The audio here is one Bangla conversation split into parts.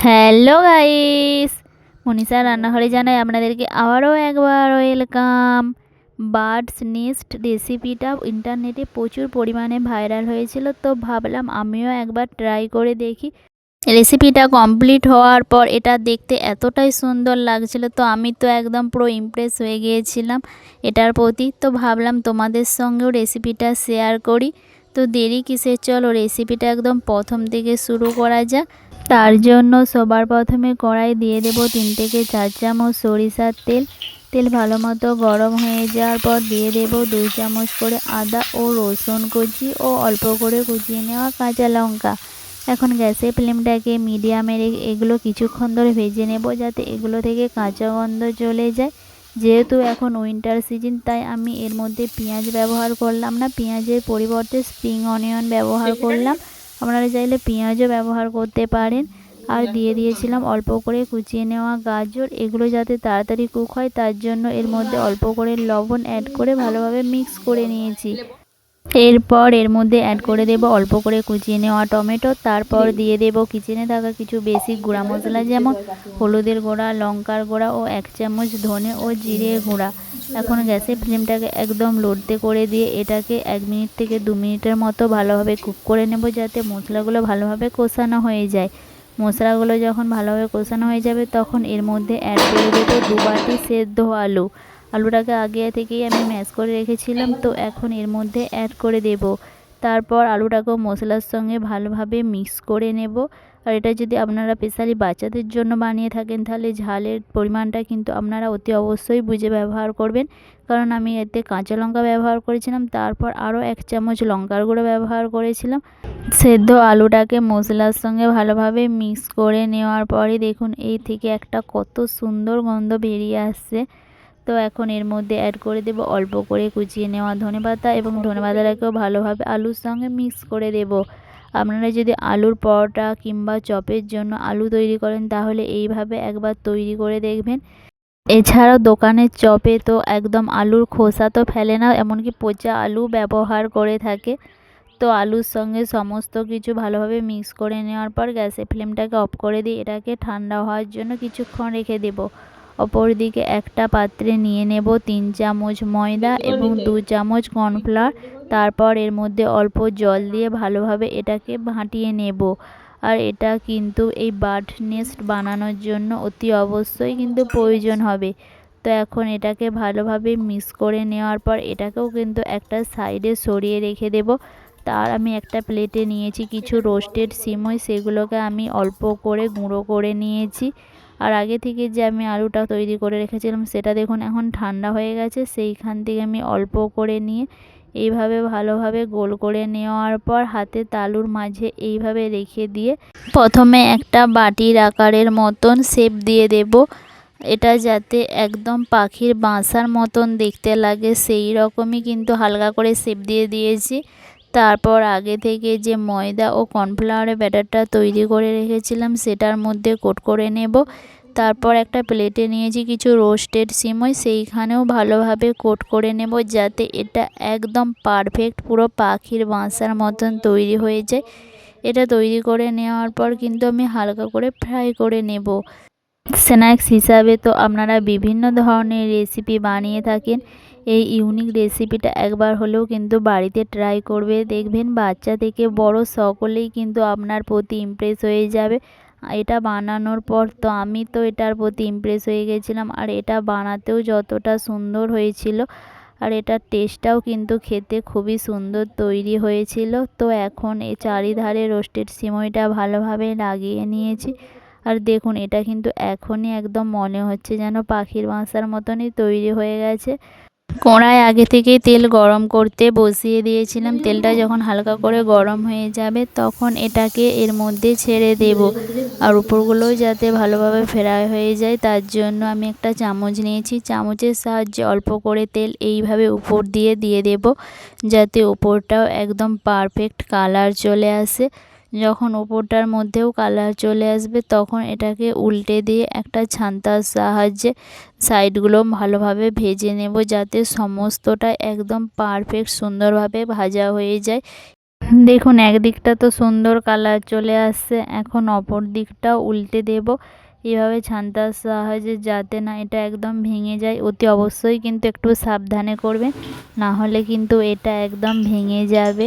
হ্যালো গাইস, মনীষা রান্নাঘরে জানাই আপনাদেরকে আবারও একবার ওয়েলকাম। বার্ডস নেস্ট রেসিপিটা ইন্টারনেটে প্রচুর পরিমাণে ভাইরাল হয়েছিল, তো ভাবলাম আমিও একবার ট্রাই করে দেখি। রেসিপিটা কমপ্লিট হওয়ার পর এটা দেখতে এতটাই সুন্দর লাগছিল, তো আমি তো একদম পুরো ইমপ্রেস হয়ে গিয়েছিলাম এটার প্রতি। তো ভাবলাম তোমাদের সঙ্গেও রেসিপিটা শেয়ার করি। তো দেরি কিসের, চলো রেসিপিটা একদম প্রথম থেকে শুরু করা যাক। তার জন্য সবার প্রথমে কড়াই দিয়ে দেব 3 থেকে 4 চামচ সরিষার তেল। তেল ভালো মতো গরম হয়ে যাওয়ার পর দিয়ে দেব 2 চামচ করে আদা ও রসুন কুচি ও অল্প করে কুচিয়ে নেওয়া কাঁচা লঙ্কা। এখন গ্যাসের ফ্লেমটাকে মিডিয়ামে রেখে এগুলো কিছুক্ষণ ধরে ভেজে নেব, যাতে এগুলো থেকে কাঁচা গন্ধ চলে যায়। যেহেতু এখন উইন্টার সিজন, তাই আমি এর মধ্যে পেঁয়াজ ব্যবহার করলাম না, পেঁয়াজের পরিবর্তে স্প্রিং অনিয়ন ব্যবহার করলাম। আপনারা চাইলে পেঁয়াজও ব্যবহার করতে পারেন। আর দিয়ে দিয়েছিলাম অল্প করে কুচিয়ে নেওয়া গাজর। এগুলো যাতে তাড়াতাড়ি কুক হয় তার জন্য এর মধ্যে অল্প করে লবণ অ্যাড করে ভালোভাবে মিক্স করে নিয়েছি। এরপর এর মধ্যে অ্যাড করে দেব অল্প করে কুচিয়ে নেওয়া টমেটো। তারপর দিয়ে দেব কিচেনে থাকা কিছু বেসিক গুঁড়া মশলা, যেমন হলুদের গুঁড়া, লঙ্কার গুঁড়া ও 1 চামচ ধনে ও জিরে গুঁড়া। এখন গ্যাসের ফ্লেমটাকে একদম লোতে করে দিয়ে এটাকে 1 মিনিট থেকে 2 মিনিটের মতো ভালোভাবে কুক করে নেব, যাতে মশলাগুলো ভালোভাবে কষানো হয়ে যায়। মশলাগুলো যখন ভালোভাবে কষানো হয়ে যাবে তখন এর মধ্যে অ্যাড করে দেবো 2 বাটি সেদ্ধ আলু। আলুটাকে আগে থেকেই আমি ম্যাশ করে রেখেছিলাম, তো এখন এর মধ্যে অ্যাড করে দেব। তারপর আলুটাকেও মশলার সঙ্গে ভালোভাবে মিক্স করে নেব। আর এটা যদি আপনারা স্পেশালি বাচ্চাদের জন্য বানিয়ে থাকেন, তাহলে ঝালের পরিমাণটা কিন্তু আপনারা অতি অবশ্যই বুঝে ব্যবহার করবেন, কারণ আমি এতে কাঁচা লঙ্কা ব্যবহার করেছিলাম। তারপর আরও 1 চামচ লঙ্কার গুঁড়ো ব্যবহার করেছিলাম। সেদ্ধ আলুটাকে মশলার সঙ্গে ভালোভাবে মিক্স করে নেওয়ার পরে দেখুন এই থেকে একটা কত সুন্দর গন্ধ বেরিয়ে আসছে। তো এখন এর মধ্যে অ্যাড করে দেব অল্প করে কুচিয়ে নেওয়া ধনেপাতা, এবং ধনেপাতাটাকেও ভালোভাবে আলুর সঙ্গে মিক্স করে দেব। আপনারা যদি আলুর পরোটা কিংবা চপের জন্য আলু তৈরি করেন, তাহলে এইভাবে একবার তৈরি করে দেখবেন। এছাড়াও দোকানের চপে তো একদম আলুর খোসা তো ফেলে না, এমনকি পচা আলু ব্যবহার করে থাকে। তো আলুর সঙ্গে সমস্ত কিছু ভালোভাবে মিক্স করে নেওয়ার পর গ্যাসের ফ্লেমটাকে অফ করে দিয়ে এটাকে ঠান্ডা হওয়ার জন্য কিছুক্ষণ রেখে দেব। অপরদিকে একটা পাত্রে নিয়ে নেব 3 চামচ ময়দা এবং 2 চামচ কর্নফ্লাওয়ার। তারপর এর মধ্যে অল্প জল দিয়ে ভালোভাবে এটাকে ভাটিয়ে নেব। আর এটা কিন্তু এই বার্ড নেস্ট বানানোর জন্য অতি অবশ্যই কিন্তু প্রয়োজন হবে। তো এখন এটাকে ভালোভাবে মিক্স করে নেওয়ার পর এটাকেও কিন্তু একটা সাইডে সরিয়ে রেখে দেব। তার আমি একটা প্লেটে নিয়েছি কিছু রোস্টেড সিমই, সেগুলোকে আমি অল্প করে গুঁড়ো করে নিয়েছি। আর আগে থেকে যে আমি আলুটা তৈরি করে রেখেছিলাম সেটা দেখুন এখন ঠান্ডা হয়ে গেছে, সেইখান থেকে আমি অল্প করে নিয়ে এইভাবে ভালোভাবে গোল করে নেওয়ার পর হাতে তালুর মাঝে এইভাবে রেখে দিয়ে প্রথমে একটা বাটির আকারের মতন শেপ দিয়ে দেব। এটা যাতে একদম পাখির বাসার মতন দেখতে লাগে সেই রকমই কিন্তু হালকা করে শেপ দিয়ে দিয়েছি। তারপর আগে থেকে যে ময়দা ও কর্নফ্লাওয়ারের ব্যাটারটা তৈরি করে রেখেছিলাম সেটার মধ্যে কোট করে নেব। তারপর একটা প্লেটে নিয়েছি কিছু রোস্টেড সিমই, সেইখানেও ভালোভাবে কোট করে নেব, যাতে এটা একদম পারফেক্ট পুরো পাখির বাসার মতন তৈরি হয়ে যায়। এটা তৈরি করে নেওয়ার পর কিন্তু আমি হালকা করে ফ্রাই করে নেব। স্ন্যাক্স হিসাবে তো আপনারা বিভিন্ন ধরনের রেসিপি বানিয়ে থাকেন, এই ইউনিক রেসিপিটা একবার হলেও কিন্তু বাড়িতে ট্রাই করবে, দেখবেন বাচ্চা থেকে বড় সকলেই কিন্তু আপনার প্রতি ইমপ্রেস হয়ে যাবে। এটা বানানোর পর তো আমি তো এটার প্রতি ইমপ্রেস হয়ে গেছিলাম, আর এটা বানাতেও যতটা সুন্দর হয়েছিল আর এটার টেস্টটাও কিন্তু খেতে খুবই সুন্দর তৈরি হয়েছিল। তো এখন এই চারিধারে রোস্টেড সিমইটা ভালোভাবে লাগিয়ে নিয়েছি। আর দেখুন এটা কিন্তু এখনই একদম মনে হচ্ছে যেন পাখির বাসার মতনই তৈরি হয়ে গেছে। কড়ায় আগে থেকেই তেল গরম করতে বসিয়ে দিয়েছিলাম। তেলটা যখন হালকা করে গরম হয়ে যাবে তখন এটাকে এর মধ্যে ছেড়ে দেব। আর উপরগুলো যাতে ভালোভাবে ফ্রাই হয়ে যায় তার জন্য আমি একটা চামচ নিয়েছি, চামচের সাহায্যে অল্প করে তেল এইভাবে উপর দিয়ে দিয়ে দেব, যাতে উপরটাও একদম পারফেক্ট কালার চলে আসে। যখন ওপরটার মধ্যেও কালার চলে আসবে তখন এটাকে উল্টে দিয়ে একটা ছান্তার সাহায্যে সাইডগুলো ভালোভাবে ভেজে নেব, যাতে সমস্তটা একদম পারফেক্ট সুন্দরভাবে ভাজা হয়ে যায়। দেখুন একদিকটা তো সুন্দর কালার চলে আসছে, এখন অপর দিকটাও উল্টে দেব এভাবে ছান্তার সাহায্যে, যাতে না এটা একদম ভেঙে যায়। অতি অবশ্যই কিন্তু একটু সাবধানে করবেন, না হলে কিন্তু এটা একদম ভেঙে যাবে।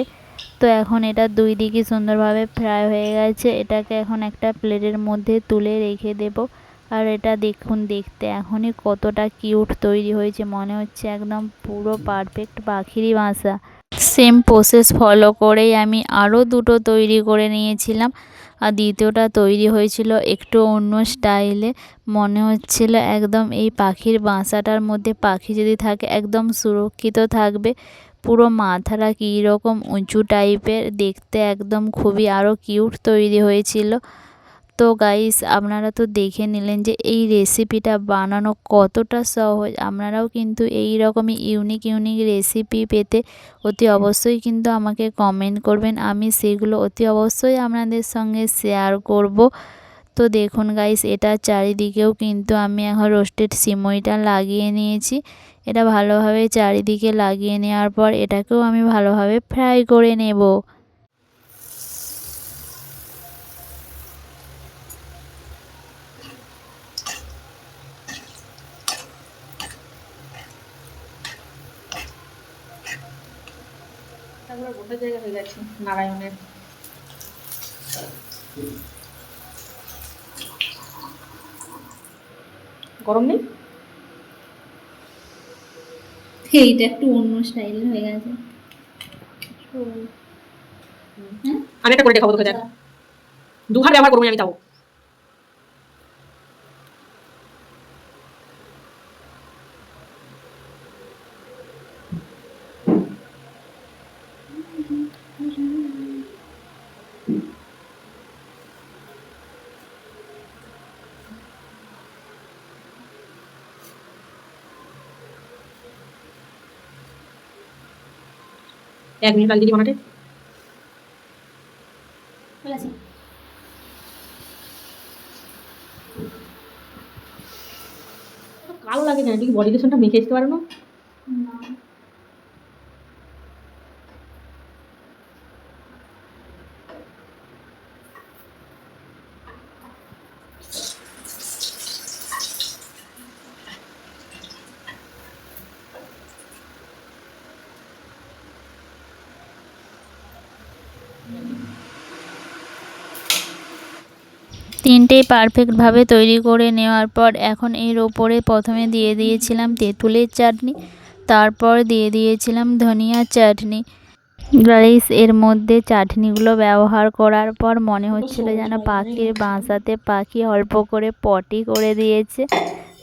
তো এখন এটা দুই দিকে সুন্দরভাবে ফ্রাই হয়ে গেছে, এটাকে এখন একটা প্লেটের মধ্যে তুলে রেখে দেব। আর এটা দেখুন দেখতে এখনই কতটা কিউট তৈরি হয়েছে, মনে হচ্ছে একদম পুরো পারফেক্ট পাখিরই বাসা। সেম প্রসেস ফলো করেই আমি আরও দুটো তৈরি করে নিয়েছিলাম, আর দ্বিতীয়টা তৈরি হয়েছিল একটু অন্য স্টাইলে। মনে হচ্ছিল একদম এই পাখির বাসাটার মধ্যে পাখি যদি থাকে একদম সুরক্ষিত থাকবে। পুরো মাথাটা কী রকম উঁচু টাইপের দেখতে, একদম খুবই আরও কিউট তৈরি হয়েছিল। তো গাইস আপনারা তো দেখে নিলেন যে এই রেসিপিটা বানানো কতটা সহজ। আপনারাও কিন্তু এই রকমই ইউনিক ইউনিক রেসিপি পেতে অতি অবশ্যই কিন্তু আমাকে কমেন্ট করবেন, আমি সেগুলো অতি অবশ্যই আপনাদের সঙ্গে শেয়ার করব। তো দেখুন গাইস এটা চারিদিকেও কিন্তু আমি এখন রোস্টেড সিমইটা লাগিয়ে নিয়েছি। এটা ভালোভাবে চারিদিকে লাগিয়ে নেওয়ার পর এটাকেও আমি ভালোভাবে ফ্রাই করে নেব। বসার জায়গা হয়ে গেছে নারায়ণের। গরম নেই, এইটা একটু অন্য স্টাইলের হয়ে গেছে। আমি একটা করে দেখাবো তোকে, দেখ দুহার ব্যবহার করবো আমি তাও। এক মিনিট লাগিয়ে দিই বানাতে। কালো লাগে না, এটা কি বডি লোশনটা মেখে আসতে পারো না? তিনটেই পারফেক্টভাবে তৈরি করে নেওয়ার পর এখন এর ওপরে প্রথমে দিয়ে দিয়েছিলাম তেঁতুলের চাটনি, তারপর দিয়ে দিয়েছিলাম ধনিয়ার চাটনি। গাইস এর মধ্যে চাটনিগুলো ব্যবহার করার পর মনে হচ্ছিল যেন পাখির বাসাতে পাখি অল্প করে পটি করে দিয়েছে।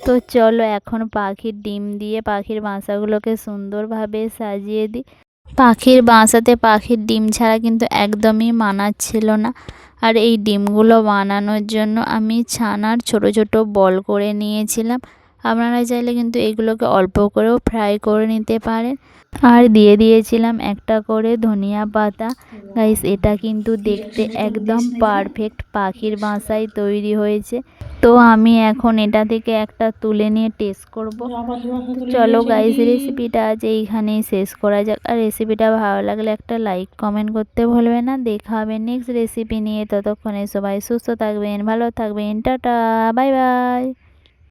তো চলো এখন পাখির ডিম দিয়ে পাখির বাসাগুলোকে সুন্দরভাবে সাজিয়ে দিই। পাখির বাসাতে পাখির ডিম ছাড়া কিন্তু একদমই মানাচ্ছিল না। আর এই ডিমগুলো বানানোর জন্য আমি ছানার ছোট ছোট বল করে নিয়েছিলাম। আপনারা চাইলে কিন্তু এগুলোকে অল্প করেও ফ্রাই করে নিতে পারেন। আর দিয়ে দিয়েছিলাম একটা করে ধনিয়া পাতা। গাইস এটা কিন্তু দেখতে একদম পারফেক্ট পাখির বাসায় তৈরি হয়েছে। তো আমি এখন এটা থেকে একটা তুলে নিয়ে টেস্ট করব। চলো গাইস রেসিপিটা আজ এইখানেই শেষ করা যাক। আর রেসিপিটা ভালো লাগলে একটা লাইক কমেন্ট করতে ভুলবেন না। দেখা হবে নেক্সট রেসিপি নিয়ে, ততক্ষণে সবাই সুস্থ থাকবেন, ভালো থাকবেন, টাটা বাই বাই।